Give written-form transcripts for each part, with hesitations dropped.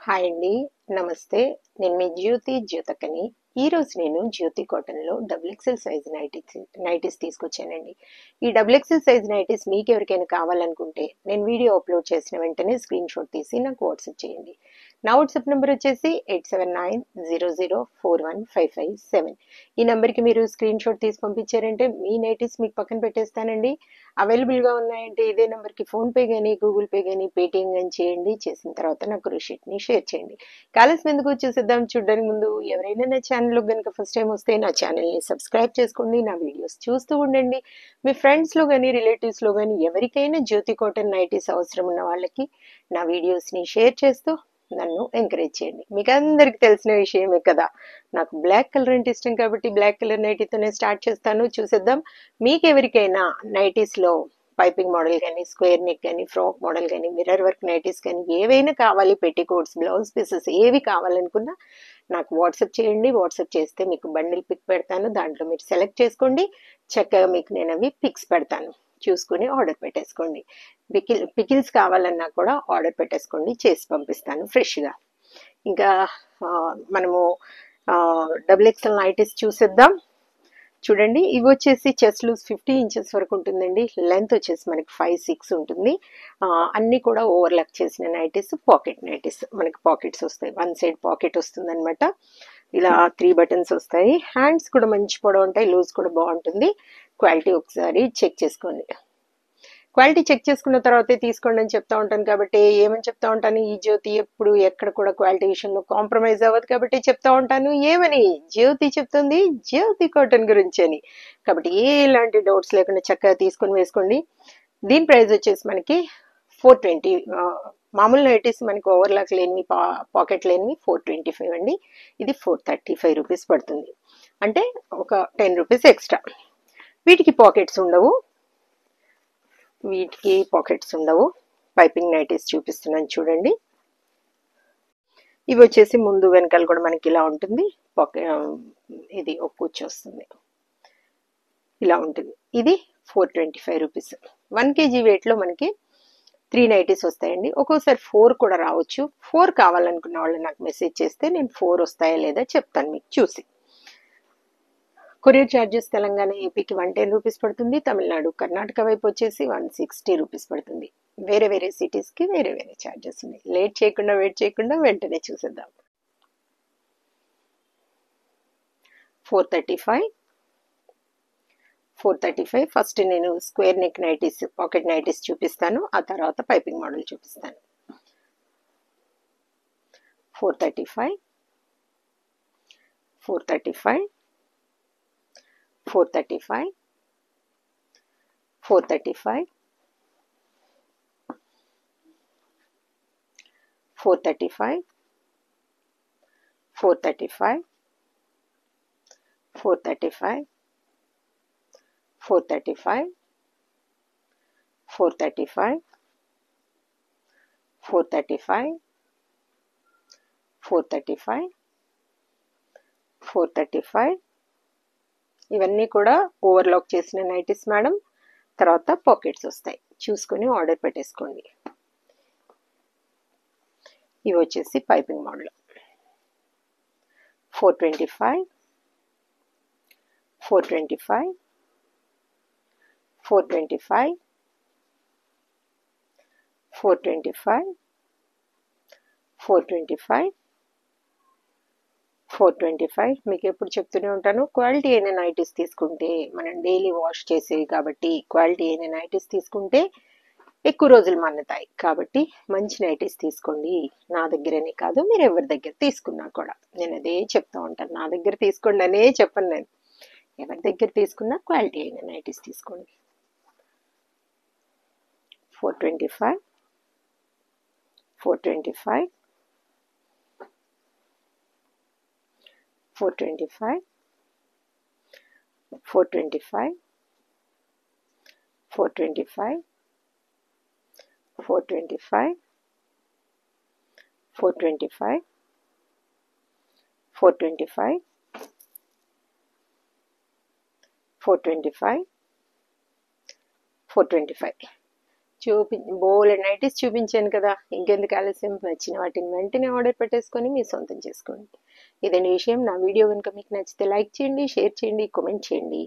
Hi అండి. నమస్తే. నేను మీ జ్యోతకని. ఈరోజు నేను జ్యోతి కాటన్‌లో డబుల్ ఎక్సెల్ సైజ్ నైటీస్ తీసుకొచ్చానండి. ఈ డబుల్ ఎక్సెల్ సైజ్ నైటీస్ మీకెవరికైనా కావాలనుకుంటే నేను వీడియో అప్లోడ్ చేసిన వెంటనే స్క్రీన్‌షాట్ తీసి నాకు వాట్సాప్ చేయండి. నా వాట్సాప్ నంబర్ వచ్చేసి 8790041557. ఈ నంబర్‌కి మీరు స్క్రీన్‌షాట్ తీసి పంపించారంటే మీ నైటీస్ మీకు పక్కన పెట్టేస్తానండి. అవైలబుల్‌గా ఉన్నాయంటే ఇదే నంబర్‌కి ఫోన్‌పే గాని, గూగుల్ పే గాని, పేటీఎం గాని చేయండి. చేసిన తర్వాత నాకు రిసిప్ట్‌ని షేర్ చేయండి. ఆలస్యం ఎందుకు చూసేద్దాం. చూడడానికి ముందు ఎవరైనా నా ఛానల్‌లో గనుక ఫస్ట్ టైం వస్తే నా ఛానల్‌ని సబ్స్క్రైబ్ చేసుకోండి. నా వీడియోస్ చూస్తూ ఉండండి. మీ ఫ్రెండ్స్‌లో గాని, రిలేటివ్స్‌లో గాని ఎవరికైనా జ్యోతి కాటన్ నైటీస్ అవసరం ఉన్న వాళ్ళకి నా వీడియోస్‌ని షేర్ చేస్తూ నన్ను ఎంకరేజ్ చేయండి. మీకు అందరికి తెలిసిన విషయమే కదా, నాకు బ్లాక్ కలర్ అంటే ఇష్టం కాబట్టి బ్లాక్ కలర్ నైటీతోనే స్టార్ట్ చేస్తాను. చూసేద్దాం. మీకు ఎవరికైనా నైటీస్లో పైపింగ్ మోడల్ కానీ, స్క్వేర్ నెక్ కానీ, ఫ్రాక్ మోడల్ కానీ, మిర్రర్ వర్క్ నైటీస్ కానీ ఏవైనా కావాలి, పెట్టికోట్స్, బ్లౌజ్ పీసెస్ ఏవి కావాలనుకున్నా నాకు వాట్సాప్ చేయండి. వాట్సాప్ చేస్తే మీకు బండిల్ పిక్ పెడతాను. దాంట్లో మీరు సెలెక్ట్ చేసుకోండి. చక్కగా మీకు నేను అవి పిక్స్ పెడతాను. చూసుకుని ఆర్డర్ పెట్టేసుకోండి. పికిల్స్ కావాలన్నా కూడా ఆర్డర్ పెట్టేసుకోండి, చేసి పంపిస్తాను ఫ్రెష్గా. ఇంకా మనము డబుల్ ఎక్స్ఎల్ నైటీస్ చూసేద్దాం. చూడండి, ఇవి వచ్చేసి చెస్ట్ లూజ్ 50 ఇంచెస్ వరకు ఉంటుందండి. లెంత్ వచ్చేసి మనకి 5-6 ఉంటుంది. అన్నీ కూడా ఓవర్లాక్ చేసిన నైటీస్, పాకెట్ నైటీస్. మనకి పాకెట్స్ వస్తాయి, వన్ సైడ్ పాకెట్ వస్తుంది అనమాట. ఇలా 3 బటన్స్ వస్తాయి. హ్యాండ్స్ కూడా మంచి పొడవు ఉంటాయి, లూజ్ కూడా బాగుంటుంది. క్వాలిటీ ఒకసారి చెక్ చేసుకోండి. క్వాలిటీ చెక్ చేసుకున్న తర్వాతే తీసుకోండి అని చెప్తా ఉంటాను కాబట్టి ఏమని చెప్తా ఉంటాను, ఈ జ్యోతి ఎప్పుడు ఎక్కడ కూడా క్వాలిటీ విషయంలో కాంప్రమైజ్ అవ్వదు కాబట్టి చెప్తా ఉంటాను. ఏమని? జ్యోతి చెప్తుంది జ్యోతి కాటన్ గురించి అని. కాబట్టి ఎలాంటి డౌట్స్ లేకుండా చక్కగా తీసుకొని వేసుకోండి. దీని ప్రైస్ వచ్చేసి మనకి 420. మామూలు నైటీస్ మనకి ఓవర్లాక్ లేనివి, పాకెట్ లేనివి 425 అండి. ఇది 435 రూపీస్ పడుతుంది. అంటే ఒక 10 రూపీస్ ఎక్స్ట్రా. వీటికి పాకెట్స్ ఉండవు. పైపింగ్ నైటీస్ చూపిస్తున్నాను చూడండి. ఇవి వచ్చేసి ముందు వెనకాల కూడా మనకి ఇలా ఉంటుంది. ఇది ఒక కుచ్చు వస్తుంది, ఇలా ఉంటుంది. ఇది 425 రూపీస్. 1 kg వెయిట్లో మనకి 3 నైటీస్ వస్తాయండి. ఒక్కోసారి 4 కూడా రావచ్చు. 4 కావాలనుకున్న వాళ్ళు నాకు మెసేజ్ చేస్తే నేను 4 వస్తాయా లేదా చెప్తాను మీకు చూసి. కొరియర్ ఛార్జెస్ తెలంగాణ, ఏపీకి 110 రూపీస్ పడుతుంది. తమిళనాడు, కర్ణాటక వైపు వచ్చేసి 160 రూపీస్ పడుతుంది. వేరే వేరే సిటీస్కి వేరే వేరే ఛార్జెస్ ఉన్నాయి. వెయిట్ చేయకుండా వెంటనే చూసేద్దాం. 435. ఫస్ట్ నేను square neck nighties, pocket nighties చూపిస్తాను. ఆ తర్వాత పైపింగ్ మోడల్ చూపిస్తాను. 435. 435. 435. 435. 435. 435. 435. 435. 435. 435. 435. 435. ఇవన్నీ కూడా ఓవర్లాక్ చేసిన నైటీస్ మేడం. తర్వాత పాకెట్స్ వస్తాయి, చూసుకొని ఆర్డర్ పెట్టేసుకోండి. ఇవి వచ్చేసి పైపింగ్ మోడల్. 425. 425. 425. 425. 425. 425. మీకు ఎప్పుడు చెప్తూనే ఉంటాను, క్వాలిటీ అయిన నైటీస్ తీసుకుంటే, మనం డైలీ వాష్ చేసేవి కాబట్టి క్వాలిటీ అయిన నైటీస్ తీసుకుంటే ఎక్కువ రోజులు మన్నుతాయి. కాబట్టి మంచి నైటీస్ తీసుకోండి. నా దగ్గరనే కాదు, మీరు ఎవరి దగ్గర తీసుకున్నా కూడా నేను అదే చెప్తా ఉంటాను. నా దగ్గర తీసుకోండి అనే చెప్పను నేను. ఎవరి దగ్గర తీసుకున్నా క్వాలిటీ అయిన నైటీస్ తీసుకోండి. 425. 425. 425. 425. 425. 425. 425. 425. 425. 425. బోలెడు నైటీస్ చూపించాను కదా, ఇంకెందుకు ఆలస్యం? నచ్చిన వాటిని వెంటనే ఆర్డర్ పెట్టేసుకొని మీ సొంతం చేసుకోండి. ఇదండి విషయం. నా వీడియో కనుక మీకు నచ్చితే లైక్ చేయండి, షేర్ చేయండి, కామెంట్ చేయండి.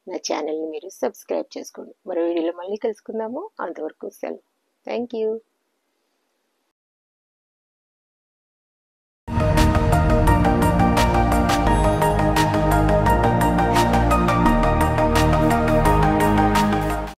నా ఛానల్ని మీరు సబ్స్క్రైబ్ చేసుకోండి. మరో వీడియోలో మళ్ళీ కలుసుకుందాము. అంతవరకు సెలవు. Thank you.